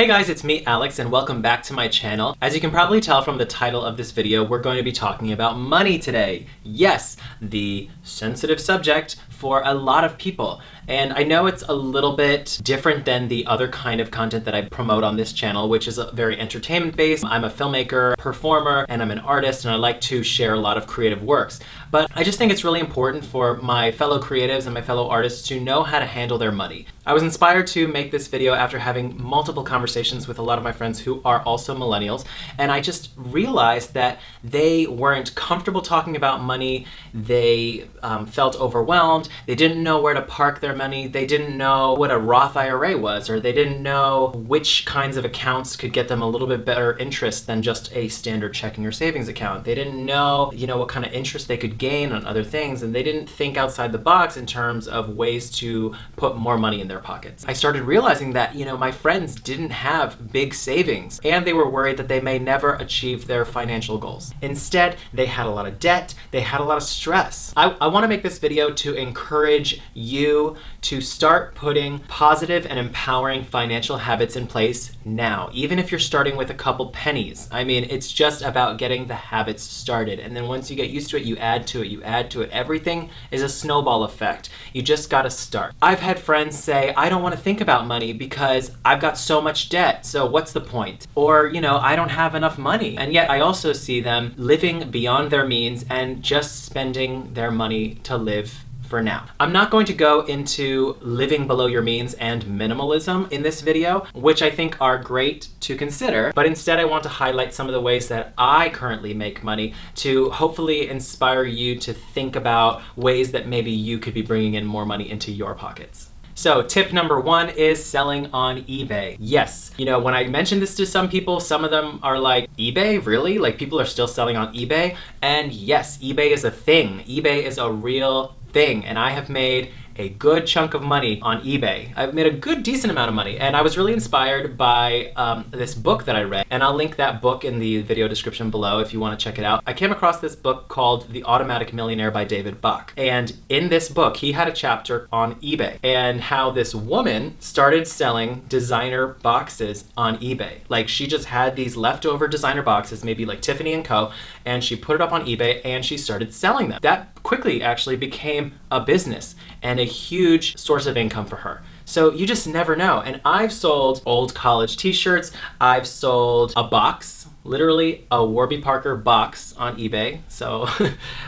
Hey guys, it's me, Alex, and welcome back to my channel. As you can probably tell from the title of this video, we're going to be talking about money today. Yes, the sensitive subject for a lot of people. And I know it's a little bit different than the other kind of content that I promote on this channel, which is very entertainment-based. I'm a filmmaker, performer, and I'm an artist, and I like to share a lot of creative works. But I just think it's really important for my fellow creatives and my fellow artists to know how to handle their money. I was inspired to make this video after having multiple conversations with a lot of my friends who are also millennials, and I just realized that they weren't comfortable talking about money. They felt overwhelmed. They didn't know where to park their money. They didn't know what a Roth IRA was, or they didn't know which kinds of accounts could get them a little bit better interest than just a standard checking or savings account. They didn't know, what kind of interest they could gain on other things, and they didn't think outside the box in terms of ways to put more money in their pockets. I started realizing that, my friends didn't have big savings, and they were worried that they may never achieve their financial goals. Instead, they had a lot of debt, they had a lot of stress. I want to make this video to encourage you to start putting positive and empowering financial habits in place now, even if you're starting with a couple pennies. I mean, it's just about getting the habits started, and then once you get used to it, you add to it, you add to it. Everything is a snowball effect. You just gotta start. I've had friends say, I don't want to think about money because I've got so much debt, so what's the point? Or, I don't have enough money. And yet I also see them living beyond their means and just spending their money to live for now. I'm not going to go into living below your means and minimalism in this video, which I think are great to consider, but instead I want to highlight some of the ways that I currently make money to hopefully inspire you to think about ways that maybe you could be bringing in more money into your pockets. So tip number one is selling on eBay. Yes, when I mention this to some people, some of them are like, eBay, really? Like people are still selling on eBay? And yes, eBay is a thing. eBay is a real thing, and I have made a good chunk of money on eBay. I've made a good decent amount of money, and I was really inspired by this book that I read, and I'll link that book in the video description below if you want to check it out. I came across this book called The Automatic Millionaire by David Bach, and in this book he had a chapter on eBay and how this woman started selling designer boxes on eBay. Like she just had these leftover designer boxes, maybe like Tiffany & Co., and she put it up on eBay and she started selling them. That quickly actually became a business and a huge source of income for her. So you just never know. And I've sold old college t-shirts. I've sold a box, literally a Warby Parker box on eBay. So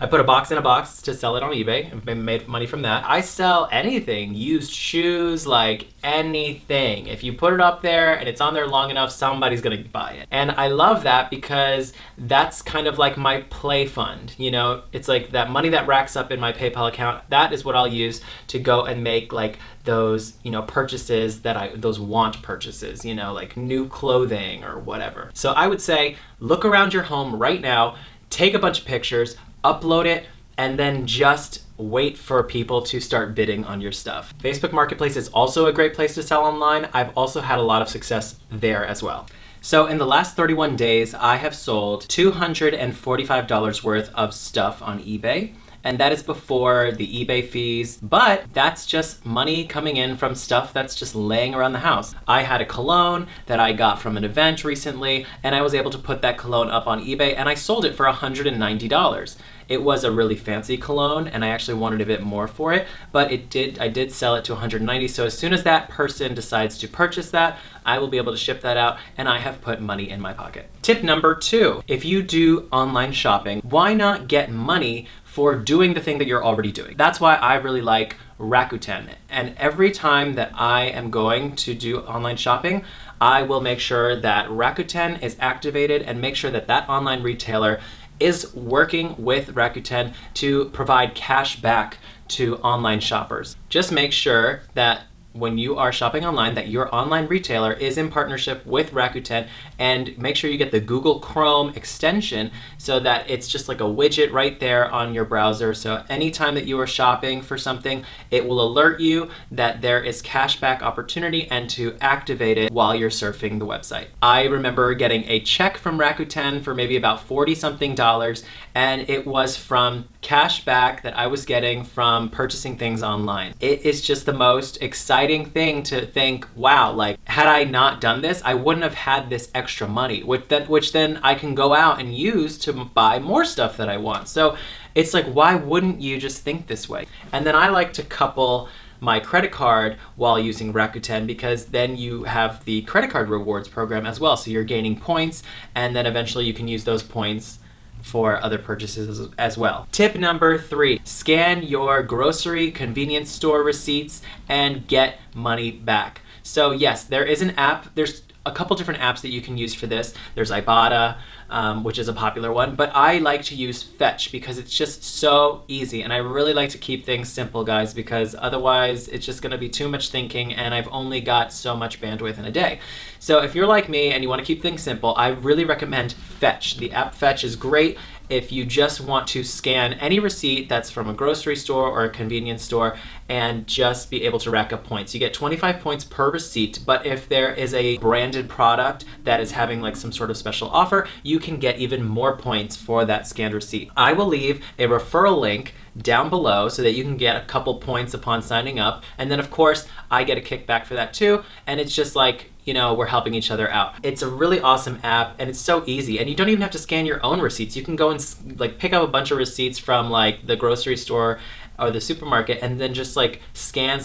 I put a box in a box to sell it on eBay and made money from that. I sell anything, used shoes, like anything. If you put it up there and it's on there long enough, somebody's gonna buy it. And I love that because that's kind of like my play fund. It's like that money that racks up in my PayPal account, that is what I'll use to go and make like those, purchases those want purchases, like new clothing or whatever. So I would say, look around your home right now, take a bunch of pictures, upload it, and then just wait for people to start bidding on your stuff. Facebook Marketplace is also a great place to sell online. I've also had a lot of success there as well. So in the last 31 days, I have sold $245 worth of stuff on eBay. And that is before the eBay fees, but that's just money coming in from stuff that's just laying around the house. I had a cologne that I got from an event recently, and I was able to put that cologne up on eBay, and I sold it for $190. It was a really fancy cologne, and I actually wanted a bit more for it, but I did sell it to $190. So as soon as that person decides to purchase that, I will be able to ship that out, and I have put money in my pocket. Tip number two, if you do online shopping, why not get money for doing the thing that you're already doing? That's why I really like Rakuten. And every time that I am going to do online shopping, I will make sure that Rakuten is activated and make sure that that online retailer is working with Rakuten to provide cash back to online shoppers. Just make sure that when you are shopping online that your online retailer is in partnership with Rakuten, and make sure you get the Google Chrome extension so that it's just like a widget right there on your browser. So anytime that you are shopping for something, it will alert you that there is cashback opportunity and to activate it while you're surfing the website. I remember getting a check from Rakuten for maybe about $40-something, and it was from cash back that I was getting from purchasing things online. It is just the most exciting exciting thing to think, wow, like had I not done this, I wouldn't have had this extra money, which then I can go out and use to buy more stuff that I want. So it's like, why wouldn't you just think this way? And then I like to couple my credit card while using Rakuten, because then you have the credit card rewards program as well. So you're gaining points, and then eventually you can use those points for other purchases as well. Tip number 3, scan your grocery convenience store receipts and get money back. So yes, there is an app. There's a couple different apps that you can use for this. There's Ibotta, which is a popular one, but I like to use Fetch because it's just so easy. And I really like to keep things simple, guys, because otherwise it's just gonna be too much thinking, and I've only got so much bandwidth in a day. So if you're like me and you wanna keep things simple, I really recommend Fetch. The app Fetch is great if you just want to scan any receipt that's from a grocery store or a convenience store and just be able to rack up points. You get 25 points per receipt, but if there is a branded product that is having like some sort of special offer, you can get even more points for that scanned receipt. I will leave a referral link down below so that you can get a couple points upon signing up. And then of course, I get a kickback for that too. And it's just like, you know, we're helping each other out. It's a really awesome app, and it's so easy. And you don't even have to scan your own receipts. You can go and like pick up a bunch of receipts from like the grocery store or the supermarket, and then just like scan,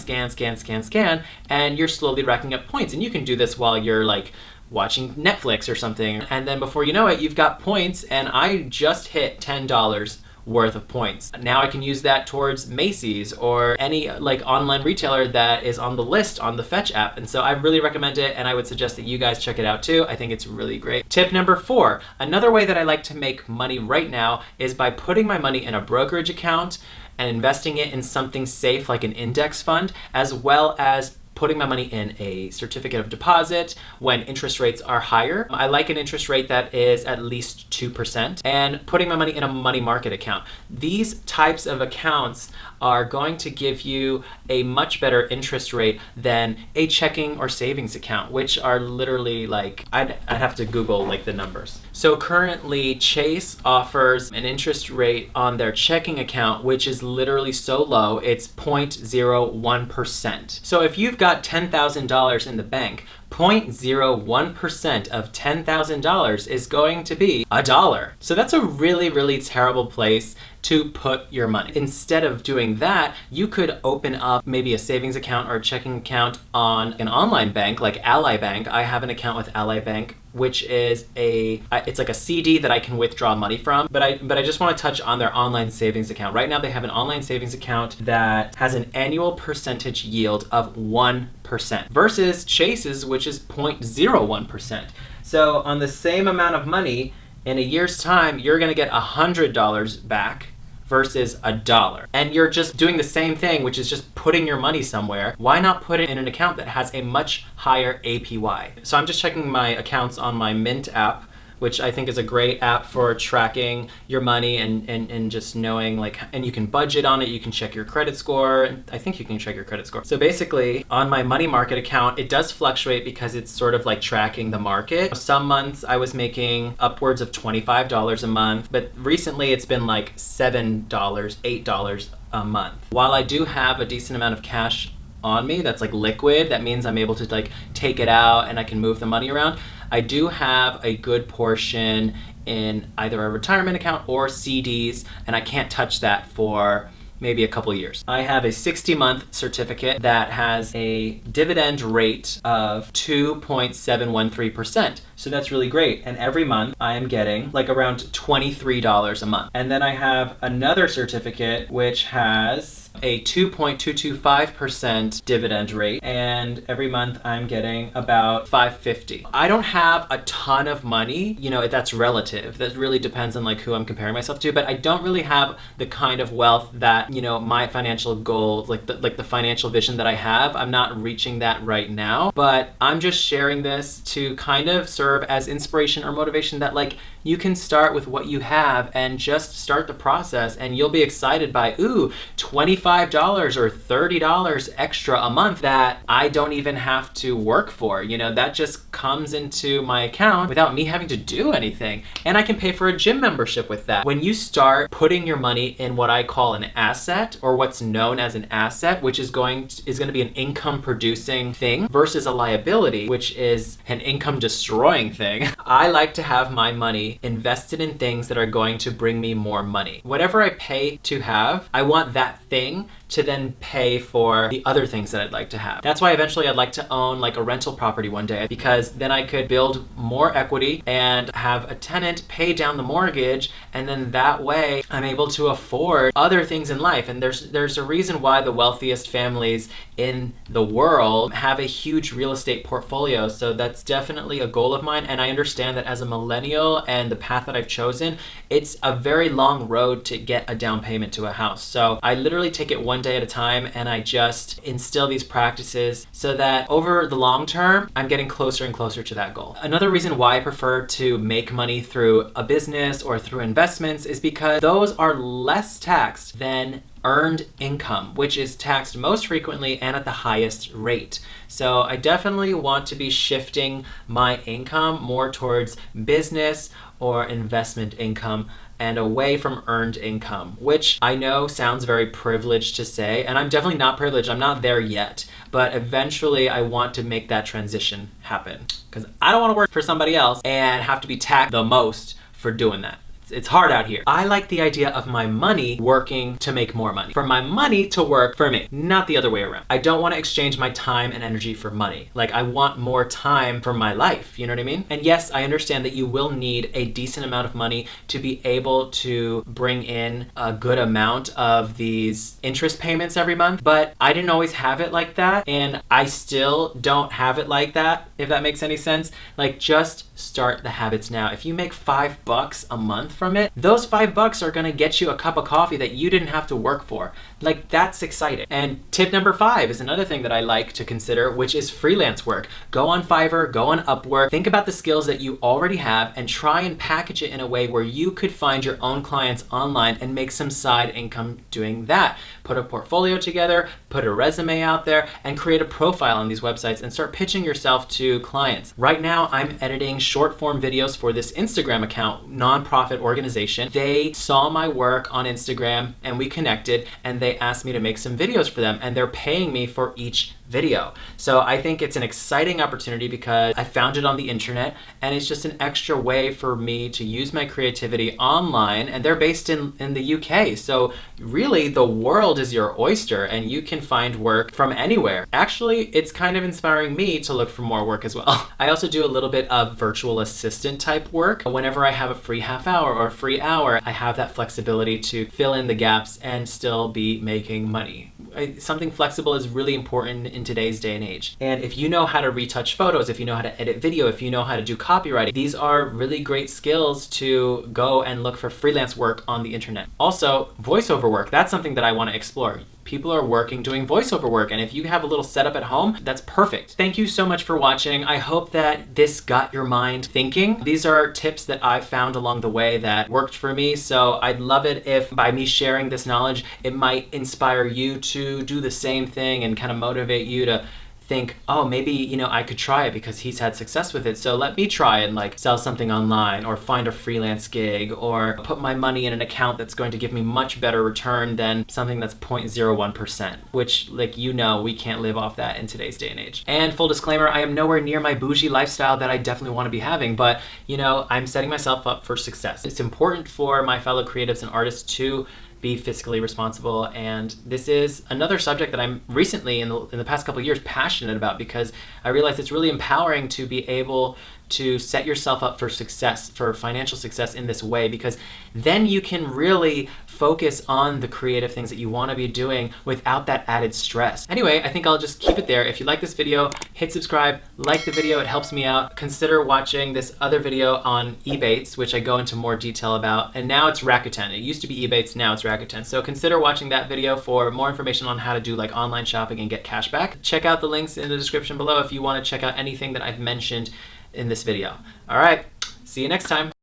and you're slowly racking up points. And you can do this while you're like watching Netflix or something. And then before you know it, you've got points, and I just hit $10 worth of points. Now I can use that towards Macy's or any like online retailer that is on the list on the Fetch app. And so I really recommend it, and I would suggest that you guys check it out too. I think it's really great. Tip number 4, another way that I like to make money right now is by putting my money in a brokerage account and investing it in something safe like an index fund, as well as putting my money in a certificate of deposit when interest rates are higher. I like an interest rate that is at least 2%, and putting my money in a money market account. These types of accounts are going to give you a much better interest rate than a checking or savings account, which are literally like, I'd have to Google like the numbers. So currently Chase offers an interest rate on their checking account, which is literally so low, it's 0.01%. So if you've got $10,000 in the bank, 0.01% of $10,000 is going to be $1. So that's a really, really terrible place to put your money. Instead of doing that, you could open up maybe a savings account or a checking account on an online bank like Ally Bank. I have an account with Ally Bank, which is it's like a CD that I can withdraw money from. But I just want to touch on their online savings account. Right now they have an online savings account that has an annual percentage yield of 1% versus Chase's, which is 0.01%. So on the same amount of money, in a year's time, you're gonna get $100 back versus $1. And you're just doing the same thing, which is just putting your money somewhere. Why not put it in an account that has a much higher APY? So I'm just checking my accounts on my Mint app, which I think is a great app for tracking your money and just knowing like, and you can budget on it, you can check your credit score. I think you can check your credit score. So basically on my money market account, it does fluctuate because it's sort of like tracking the market. Some months I was making upwards of $25 a month, but recently it's been like $7, $8 a month. While I do have a decent amount of cash on me that's like liquid, that means I'm able to like take it out and I can move the money around. I do have a good portion in either a retirement account or CDs, and I can't touch that for maybe a couple years. I have a 60-month certificate that has a dividend rate of 2.713%. So that's really great. And every month I am getting like around $23 a month. And then I have another certificate which has a 2.225% dividend rate, and every month I'm getting about $550. I don't have a ton of money, you know, that's relative. That really depends on like who I'm comparing myself to, but I don't really have the kind of wealth that, you know, my financial goals, like the financial vision that I have. I'm not reaching that right now, but I'm just sharing this to kind of serve as inspiration or motivation that like you can start with what you have and just start the process, and you'll be excited by, ooh, $25 $25 or $30 extra a month that I don't even have to work for. You know, that just comes into my account without me having to do anything. And I can pay for a gym membership with that. When you start putting your money in what I call an asset, or what's known as an asset, which is going to be an income producing thing, versus a liability, which is an income destroying thing, I like to have my money invested in things that are going to bring me more money. Whatever I pay to have, I want that thing to then pay for the other things that I'd like to have. That's why eventually I'd like to own like a rental property one day, because then I could build more equity and have a tenant pay down the mortgage, and then that way I'm able to afford other things in life. And there's a reason why the wealthiest families in the world have a huge real estate portfolio. So that's definitely a goal of mine, and I understand that as a millennial and the path that I've chosen, it's a very long road to get a down payment to a house. So I literally take it one day at a time, and I just instill these practices so that over the long term, I'm getting closer and closer to that goal. Another reason why I prefer to make money through a business or through investments is because those are less taxed than earned income, which is taxed most frequently and at the highest rate. So I definitely want to be shifting my income more towards business or investment income and away from earned income, which I know sounds very privileged to say, and I'm definitely not privileged. I'm not there yet, but eventually I want to make that transition happen, because I don't want to work for somebody else and have to be taxed the most for doing that. It's hard out here. I like the idea of my money working to make more money. For my money to work for me, not the other way around. I don't want to exchange my time and energy for money. Like, I want more time for my life, you know what I mean? And yes, I understand that you will need a decent amount of money to be able to bring in a good amount of these interest payments every month, but I didn't always have it like that, and I still don't have it like that, if that makes any sense. Like, just start the habits now. If you make $5 a month from it, those $5 are gonna get you a cup of coffee that you didn't have to work for. Like, that's exciting. And tip number 5 is another thing that I like to consider, which is freelance work. Go on FIVERR, go on UPWORK, think about the skills that you already have and try and package it in a way where you could find your own clients online and make some side income doing that. Put a portfolio together, put a resume out there, and create a profile on these websites and start pitching yourself to clients. Right now, I'm editing short form videos for this Instagram account, nonprofit organization. They saw my work on Instagram and we connected, and they asked me to make some videos for them, and they're paying me for each video. So I think it's an exciting opportunity because I found it on the internet, and it's just an extra way for me to use my creativity online, and they're based in the UK. So really the world is your oyster and you can find work from anywhere. Actually, it's kind of inspiring me to look for more work as well. I also do a little bit of virtual assistant type work. Whenever I have a free half hour or a free hour, I have that flexibility to fill in the gaps and still be making money. Something flexible is really important in today's day and age. And if you know how to retouch photos, if you know how to edit video, if you know how to do copywriting, these are really great skills to go and look for freelance work on the internet. Also, voiceover work, that's something that I want to explore. People are doing voiceover work, and if you have a little setup at home, that's perfect. Thank you so much for watching. I hope that this got your mind thinking. These are tips that I've found along the way that worked for me, so I'd love it if by me sharing this knowledge, it might inspire you to do the same thing and kind of motivate you to think, oh, maybe, you know, I could try it because he's had success with it. So let me try and like sell something online or find a freelance gig or put my money in an account that's going to give me much better return than something that's 0.01%, which, like, you know, we can't live off that in today's day and age. And full disclaimer, I am nowhere near my bougie lifestyle that I definitely want to be having, but you know, I'm setting myself up for success. It's important for my fellow creatives and artists to be fiscally responsible, and this is another subject that I'm recently in the past couple of years passionate about, because I realize it's really empowering to be able to set yourself up for success, for financial success in this way, because then you can really focus on the creative things that you want to be doing without that added stress. Anyway, I think I'll just keep it there. If you like this video, hit subscribe, like the video, it helps me out. Consider watching this other video on Ebates, which I go into more detail about, and now it's Rakuten. It used to be Ebates, now it's Rakuten. So consider watching that video for more information on how to do like online shopping and get cash back. Check out the links in the description below if you want to check out anything that I've mentioned in this video. All right, see you next time.